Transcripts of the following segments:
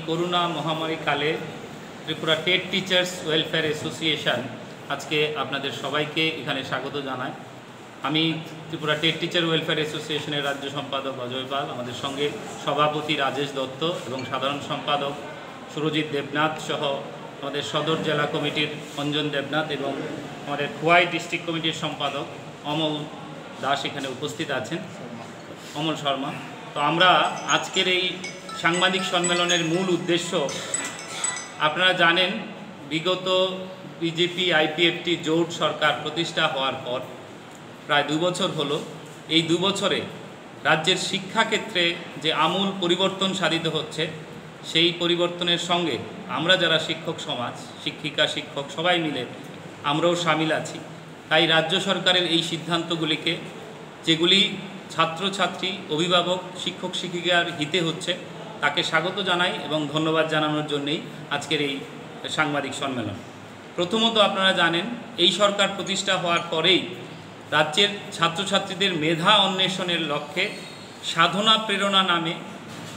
Corona মহামারী কালে Tripura TET teachers welfare association আজকে আপনাদের সবাইকে এখানে স্বাগত জানায়। আমি ত্রিপুরা টেট টিচার ওয়েলফেয়ার অ্যাসোসিয়েশনের রাজ্য সম্পাদক অজয় পাল, আমাদের সঙ্গে সভাপতি রাজেশ দত্ত এবং সাধারণ সম্পাদক সুরজিৎ দেবনাথ সহ আমাদের সদর জেলা কমিটির অঞ্জন দেবনাথ এবং আমাদের খোয়াই ডিস্ট্রিক্ট কমিটির সম্পাদক অমল দাস এখানে উপস্থিত আছেন, অমল শর্মা। তো আমরা আজকের এই সাংবাদিক সম্মেলনের মূল উদ্দেশ্য, আপনারা জানেন বিগত বিজেপি আইপিএফটি জোট সরকার প্রতিষ্ঠা হওয়ার পর প্রায় 2 বছর হলো। এই 2 বছরে রাজ্যের শিক্ষাক্ষেত্রে যে আমূল পরিবর্তন সাধিত হচ্ছে, সেই পরিবর্তনের সঙ্গে আমরা যারা শিক্ষক সমাজ, শিক্ষিকা শিক্ষক সবাই মিলে আমরাও সামিল আছি। তাই রাজ্য সরকারের এই সিদ্ধান্তগুলিকে, যেগুলি ছাত্রছাত্রী, অভিভাবক, শিক্ষক শিক্ষিকার হিতে হচ্ছে, তাকে স্বাগত জানাই এবং ধন্যবাদ জানানোর জন্যেই আজকের এই সাংবাদিক সম্মেলন। প্রথমত আপনারা জানেন এই সরকার প্রতিষ্ঠা হওয়ার পরেই রাজ্যের ছাত্রছাত্রীদের মেধা অন্বেষণের লক্ষ্যে সাধনা প্রেরণা নামে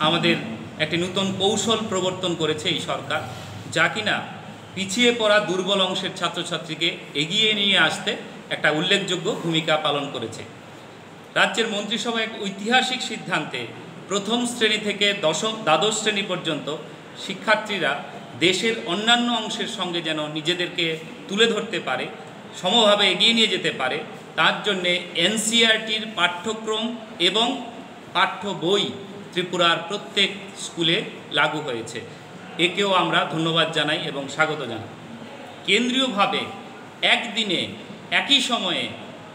আমাদের একটি নূতন কৌশল প্রবর্তন করেছে এই সরকার, যা কিনা পিছিয়ে পড়া দুর্বল অংশের ছাত্রছাত্রীকে এগিয়ে নিয়ে আসতে একটা উল্লেখযোগ্য ভূমিকা পালন করেছে। রাজ্যের মন্ত্রিসভা এক ঐতিহাসিক সিদ্ধান্তে প্রথম শ্রেণী থেকে দ্বাদশ শ্রেণী পর্যন্ত শিক্ষার্থীরা দেশের অন্যান্য অংশের সঙ্গে যেন নিজেদেরকে তুলে ধরতে পারে, সমভাবে এগিয়ে নিয়ে যেতে পারে, তার জন্যে এনসিইআরটির পাঠ্যক্রম এবং পাঠ্য বই ত্রিপুরার প্রত্যেক স্কুলে লাগু হয়েছে। একেও আমরা ধন্যবাদ জানাই এবং স্বাগত জানাই। কেন্দ্রীয়ভাবে একদিনে একই সময়ে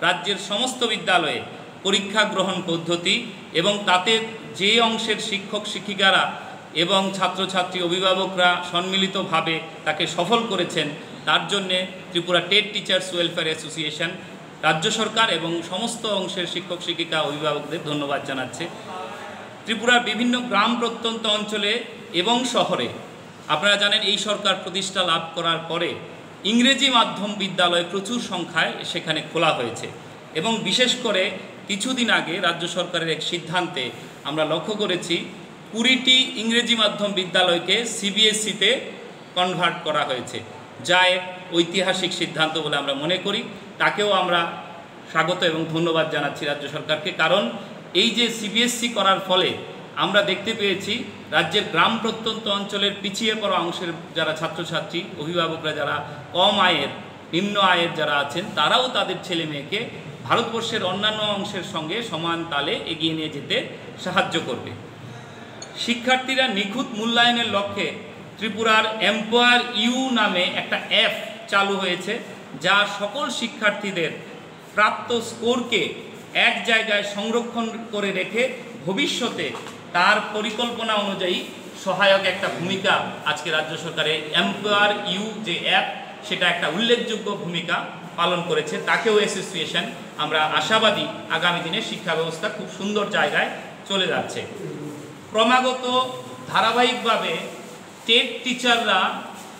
রাজ্যের সমস্ত বিদ্যালয়ে পরীক্ষা গ্রহণ পদ্ধতি এবং তাতে যে অংশের শিক্ষক শিক্ষিকারা এবং ছাত্রছাত্রী অভিভাবকরা সম্মিলিতভাবে তাকে সফল করেছেন, তার জন্যে Tripura TET teachers welfare association রাজ্য সরকার এবং সমস্ত অংশের শিক্ষক শিক্ষিকা অভিভাবকদের ধন্যবাদ জানাচ্ছে। ত্রিপুরার বিভিন্ন গ্রাম প্রত্যন্ত অঞ্চলে এবং শহরে আপনারা জানেন এই সরকার প্রতিষ্ঠা লাভ করার পরে ইংরেজি মাধ্যম বিদ্যালয় প্রচুর সংখ্যায় সেখানে খোলা হয়েছে এবং বিশেষ করে কিছুদিন আগে রাজ্য সরকারের এক সিদ্ধান্তে আমরা লক্ষ্য করেছি 20টি ইংরেজি মাধ্যম বিদ্যালয়কে সিবিএসইতে কনভার্ট করা হয়েছে, যা এক ঐতিহাসিক সিদ্ধান্ত বলে আমরা মনে করি। তাকেও আমরা স্বাগত এবং ধন্যবাদ জানাচ্ছি রাজ্য সরকারকে, কারণ এই যে সিবিএসই করার ফলে আমরা দেখতে পেয়েছি রাজ্যের গ্রাম প্রত্যন্ত অঞ্চলের পিছিয়ে পড়া অংশের যারা ছাত্রছাত্রী, অভিভাবকরা যারা কম আয়ের, নিম্ন আয়ের যারা আছেন, তারাও তাদের ছেলে মেয়েকে ভারতবর্ষের অন্যান্য অংশের সঙ্গে সমান তালে এগিয়ে নিয়ে যেতে সাহায্য করবে। শিক্ষার্থীরা নিখুঁত মূল্যায়নের লক্ষ্যে ত্রিপুরার এম্পায়ার ইউ নামে একটা অ্যাপ চালু হয়েছে, যা সকল শিক্ষার্থীদের প্রাপ্ত স্কোরকে এক জায়গায় সংরক্ষণ করে রেখে ভবিষ্যতে তার পরিকল্পনা অনুযায়ী সহায়ক একটা ভূমিকা আজকে রাজ্য সরকারের এম্পায়ার ইউ যে অ্যাপ, সেটা একটা উল্লেখযোগ্য ভূমিকা পালন করেছে। তাকেও অ্যাসোসিয়েশন আমরা আশাবাদী আগামী দিনে শিক্ষা ব্যবস্থা খুব সুন্দর জায়গায় চলে যাচ্ছে। ক্রমাগত ধারাবাহিকভাবে টেট টিচাররা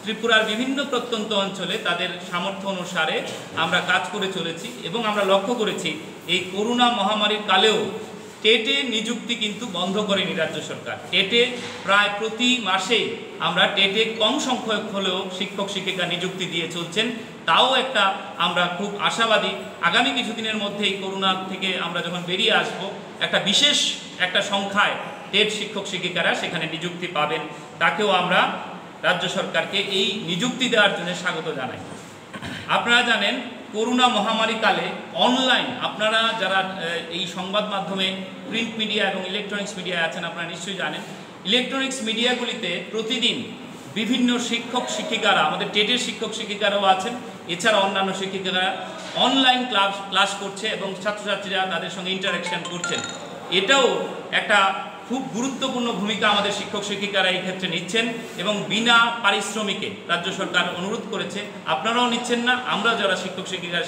ত্রিপুরার বিভিন্ন প্রত্যন্ত অঞ্চলে তাদের সামর্থ্য অনুসারে আমরা কাজ করে চলেছি এবং আমরা লক্ষ্য করেছি এই করোনা মহামারীর কালেও টেটে নিযুক্তি কিন্তু বন্ধ করেনি রাজ্য সরকার। টেটে প্রায় প্রতি মাসেই আমরা টেটে কম সংখ্যক হলেও শিক্ষক শিক্ষিকা নিযুক্তি দিয়ে চলছেন। তাও একটা আমরা খুব আশাবাদী আগামী কিছুদিনের মধ্যেই করোনা থেকে আমরা যখন বেরিয়ে আসব, একটা বিশেষ একটা সংখ্যায় টেট শিক্ষক শিক্ষিকারা সেখানে নিযুক্তি পাবেন। তাকেও আমরা রাজ্য সরকারকে এই নিযুক্তি দেওয়ার জন্য স্বাগত জানাই। আপনারা জানেন করোনা মহামারীকালে অনলাইন, আপনারা যারা এই সংবাদ মাধ্যমে প্রিন্ট মিডিয়া এবং ইলেকট্রনিক্স মিডিয়ায় আছেন, আপনারা নিশ্চয়ই জানেন ইলেকট্রনিক্স মিডিয়াগুলিতে প্রতিদিন বিভিন্ন শিক্ষক শিক্ষিকারা, আমাদের টেটের শিক্ষক শিক্ষিকারাও আছেন, এছাড়া অন্যান্য শিক্ষিকারা অনলাইন ক্লাস করছে এবং ছাত্রছাত্রীরা তাদের সঙ্গে ইন্টারাকশান করছেন। এটাও একটা খুব গুরুত্বপূর্ণ ভূমিকা আমাদের শিক্ষক শিক্ষিকারা এই ক্ষেত্রে নিচ্ছেন এবং বিনা পারিশ্রমিকে রাজ্য সরকার অনুরোধ করেছে, আপনারাও নিচ্ছেন না, আমরা যারা শিক্ষক শিক্ষিকারা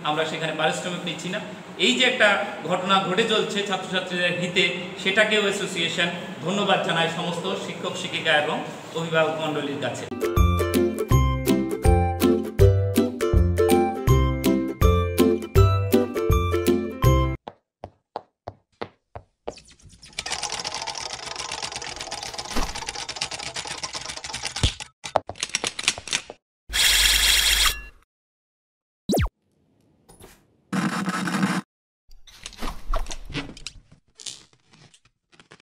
আমরা সেখানে পারিশ্রমিক নিচ্ছি না। এই যে একটা ঘটনা ঘটে চলছে ছাত্রছাত্রীদের হিতে, সেটাকেও অ্যাসোসিয়েশন ধন্যবাদ জানায় সমস্ত শিক্ষক শিক্ষিকা এবং অভিভাবক মণ্ডলীর কাছে।